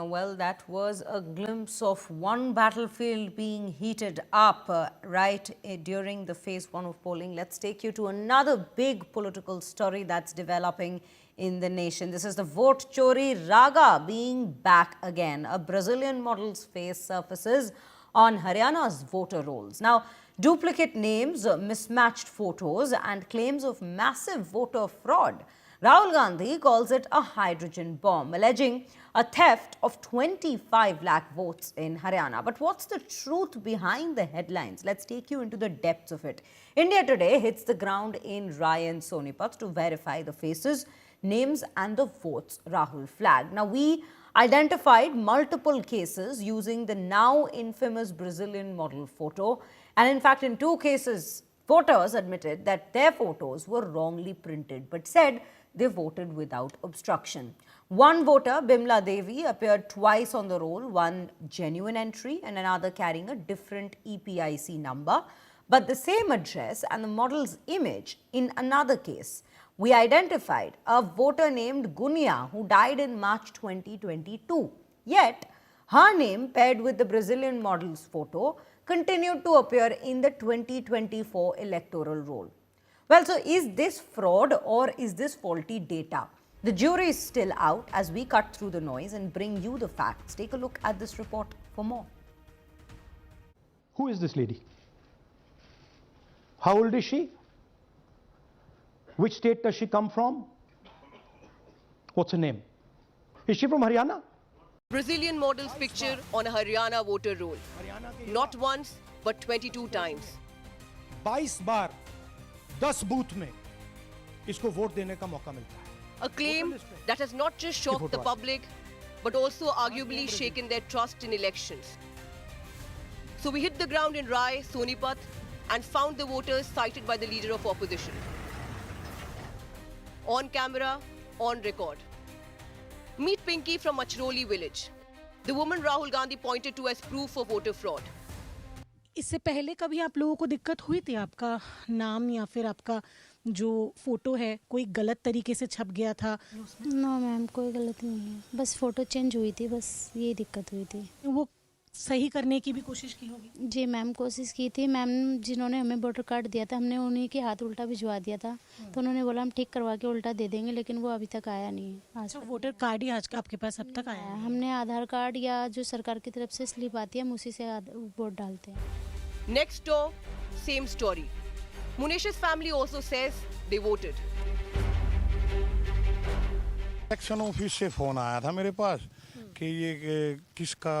Well, that was a glimpse of one battlefield being heated up during the phase 1 of polling. Let's take you to another big political story that's developing in the nation. This is the vote chori raga being back again. A Brazilian model's face surfaces on Haryana's voter rolls. Now, duplicate names, mismatched photos, and claims of massive voter fraud. Rahul Gandhi calls it a hydrogen bomb, alleging a theft of 25 lakh votes in Haryana. But what's the truth behind the headlines? Let's take you into the depths of it. India Today hits the ground in Rai and Sonipat to verify the faces, names and the votes Rahul flagged. Now, we identified multiple cases using the now infamous Brazilian model photo. And in fact, in 2 cases, voters admitted that their photos were wrongly printed, but said they voted without obstruction. One voter, Bimla Devi, appeared twice on the roll, one genuine entry and another carrying a different EPIC number, but the same address and the model's image in another case. We identified a voter named Gunia who died in March 2022. Yet, her name paired with the Brazilian model's photo continued to appear in the 2024 electoral roll. Well, so is this fraud or is this faulty data? The jury is still out as we cut through the noise and bring you the facts. Take a look at this report for more. Who is this lady? How old is she? Which state does she come from? What's her name? Is she from Haryana? Brazilian model's picture on a Haryana voter roll. Not once, but 22 times. 22 bar 10 booth में इसको vote देने का मौका मिलता है. A claim that has not just shocked the public, but also arguably shaken their trust in elections. So we hit the ground in Rai, Sonipat, and found the voters cited by the leader of opposition. On camera, on record. Meet Pinky from Machroli village. The woman Rahul Gandhi pointed to as proof of voter fraud. इससे पहले कभी आप लोगों को दिक्कत हुई थी? आपका नाम या फिर आपका जो फोटो है कोई गलत तरीके से छप गया था? नो मैम, कोई गलती नहीं है, बस फोटो चेंज हुई थी, बस यही दिक्कत हुई थी. वो सही करने की भी कोशिश की होगी? जी मैम, कोशिश की थी. मैम जिन्होंने हमें वोटर कार्ड दिया था, हमने उन्हीं के हाथ उल्टा भिजवा दिया था, तो उन्होंने बोला हम ठीक करवा के उल्टा दे देंगे, लेकिन वो अभी तक आया नहीं है. आज वोटर कार्ड ही आज का आपके पास अब तक आया है? हमने आधार कार्ड या जो सरकार की तरफ से स्लिप आती है, हम उसी से वोट डालते हैं. Next door, same story. Munesh's family also says they voted. Election office से फोन आया था मेरे पास कि ये किसका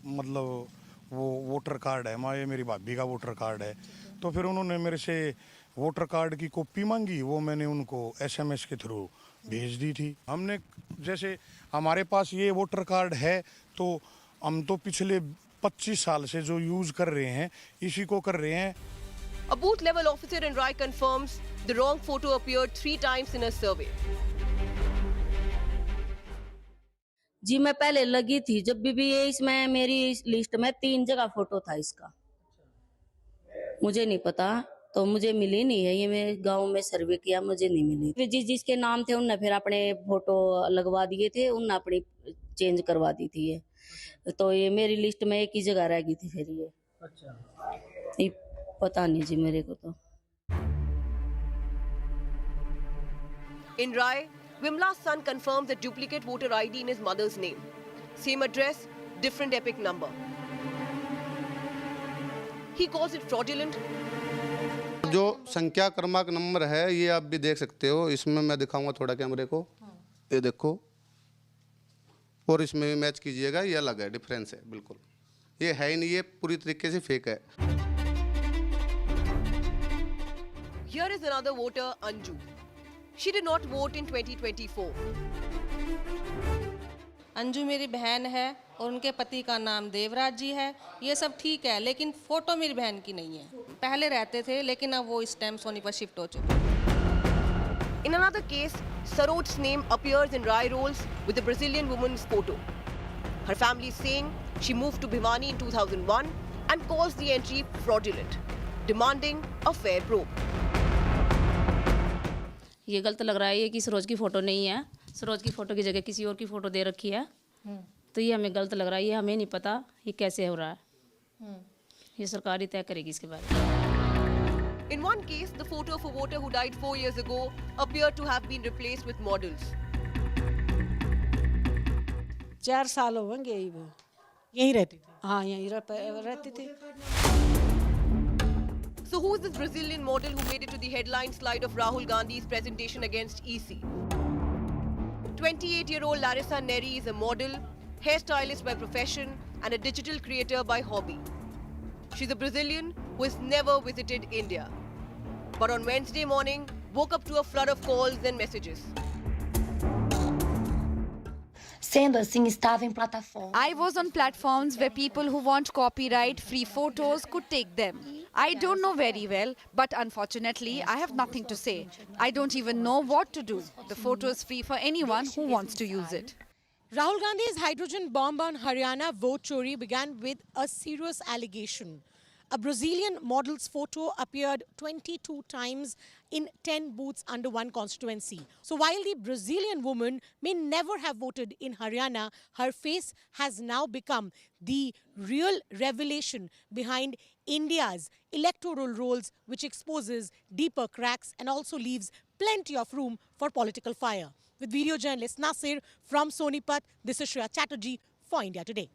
मतलब वो वोटर कार्ड है. ये मेरी भाभी का वोटर कार्ड है. तो फिर उन्होंने मेरे से वोटर कार्ड की कॉपी मांगी, वो मैंने उनको SMS के थ्रू भेज दी थी. हमने जैसे हमारे पास ये वोटर कार्ड है तो हम तो पिछले 25 साल से जो यूज कर रहे हैं इसी को कर रहे हैं. A booth level officer in Rai confirms the wrong photo appeared 3 times in a survey. जी मैं पहले लगी थी, जब भी ये इसमें मेरी लिस्ट में 3 जगह फोटो था इसका. मुझे नहीं पता, तो मुझे मिली नहीं है. ये मेरे गांव में सर्वे किया, मुझे नहीं मिली. फिर जिसके नाम थे उनने फिर अपने फोटो लगवा दिए थे, उनने अपनी चेंज करवा दी थी. ये तो ये मेरी लिस्ट में एक ही जगह रह गई थी. फिर ये ये पता नहीं जी मेरे को. तो In Rai, Vimla's son confirms the duplicate voter ID in his mother's name. Same address, different epic number. He calls it fraudulent. जो संख्या क्रमांक नंबर है ये आप भी देख सकते हो. इसमें मैं दिखाऊंगा थोड़ा कैमरे को. ये देखो, और इसमें भी मैच कीजिएगा. ये अलग है, डिफरेंस है बिल्कुल. ये है ही नहीं, ये पूरी तरीके से फेक है. Here is another voter, Anju. She did not vote in 2024. Anju मेरी बहन है और उनके पति का नाम देवराज जी है. ये सब ठीक है, लेकिन फोटो मेरी बहन की नहीं है. पहले रहते थे लेकिन अब वो इस टाइम सोनी पर शिफ्ट हो चुके हैं. In another case, Saroj's name appears in Rai rolls with the Brazilian woman's photo. Her family is saying she moved to Bhiwani in 2001 and calls the entry fraudulent, demanding a fair probe. ये गलत लग रहा है. ये कि सरोज की photo नहीं है. सरोज की फोटो की जगह किसी और की फोटो दे रखी है. तो ये हमें गलत लग रहा है, ये हमें नहीं पता ये कैसे हो रहा है। ये सरकार ही तय करेगी इसके बारे में। In one case, the photo of a voter who died 4 years ago appeared to have been replaced with models. 4 साल हो गए यही वो। यहीं रहती थी। हाँ यहीं रहती थी। So who is this Brazilian model who made it to the headline slide of Rahul Gandhi's presentation against EC? 28-year-old Larissa Neri is a model, hairstylist by profession and a digital creator by hobby. She's a Brazilian who has never visited India, but on Wednesday morning woke up to a flood of calls and messages. Sendo assim, estava em plataforma. I was on platforms where people who want copyright-free photos could take them. I don't know very well, but unfortunately, I have nothing to say. I don't even know what to do. The photo is free for anyone who wants to use it. Rahul Gandhi's hydrogen bomb on Haryana vote chori began with a serious allegation. A Brazilian model's photo appeared 22 times in 10 booths under one constituency. So while the Brazilian woman may never have voted in Haryana, her face has now become the real revelation behind India's electoral rolls, which exposes deeper cracks and also leaves plenty of room for political fire. With video journalist Nasir from Sonipat, this is Shreya Chatterjee for India Today.